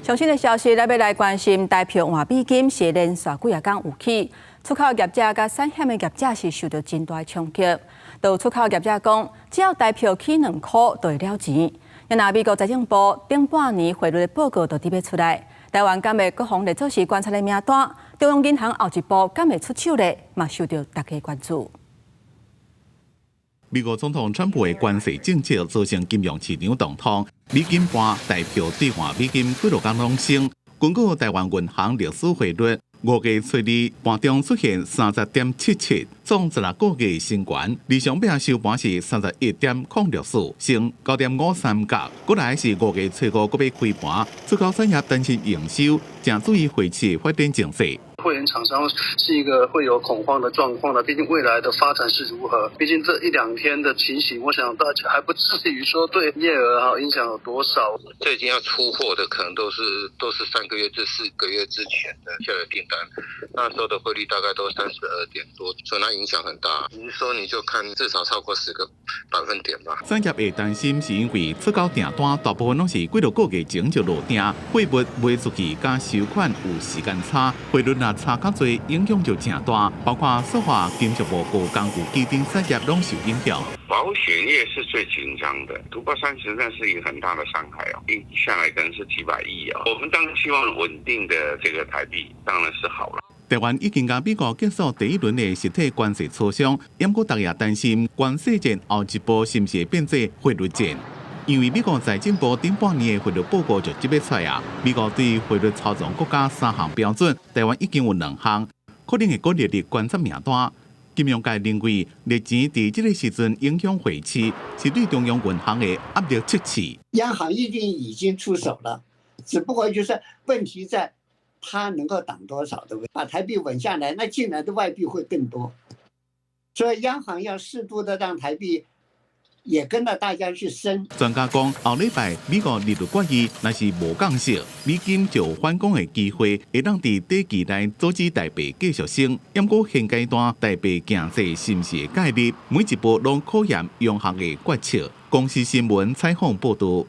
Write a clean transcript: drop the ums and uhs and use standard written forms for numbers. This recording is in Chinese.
最新的消息，咱要来关心台票换美金是连续几啊天有起，出口业者甲产险的业者是受到真大的冲击。有出口业者讲，只要台票起2块就会了钱。若那美国财政部顶半年汇率的报告就准备出来，台湾敢会各方来做事观察的名单，中央银行后一步敢会出手呢？嘛受到大家关注。美国总统川普的关税政策造成金融市场动荡，美金盘台票兑换美金几落天拢升。根据台湾银行历史汇率，5月初二盘中出现30.77，总16个月新高。理想表收盘是31.064，升9.53角。过来是5月初5个要开盘，出口产业担心营收，正注意回去发展情势。会员厂商是一个会有恐慌的状况的，毕竟未来的发展是如何？毕竟这1-2天的情形，我想大家还不至于说对业额影响有多少。最近要出货的可能都是3个月至4个月之前的下的订单，那时候的汇率大概都32点多，所以它影响很大。你说你就看至少超过10个百分点吧。产业会担心是因为出口订单大部分拢是几落个月前就落订，货物卖出去加收款有时间差，汇率差较多，影响就正大，包括塑化、金属无高工具机等产业拢受影响。保险业是最紧张的，突破30那是一个很大的伤害哦，一下来可能是几百亿哦。我们当然希望稳定的这个台币当然是好了。台湾已经甲美国结束第一轮的实体关税磋商，不过大家担心关税战后一步是不是会变做汇率战？因为美国财政部顶半年的汇率报告就准备出来啊，美国对汇率操纵国家3项标准，台湾已经有2项，可能会搁列入观察名单。金融界认为，热钱伫这个时阵影响汇市，是对中央银行的压力测试。央行一定已经出手了，只不过就是问题在它能够挡多少，对不对？把台币稳下来，那进来的外币会更多，所以央行要适度的让台币也跟着大家去升。专家讲，后礼拜美国利率决议若是无降息，美金就有反攻的机会，会当伫短期内阻止台币继续升。不过现阶段台币强势是不是会介入，每一步拢考验央行的决策。公司新闻采访报道。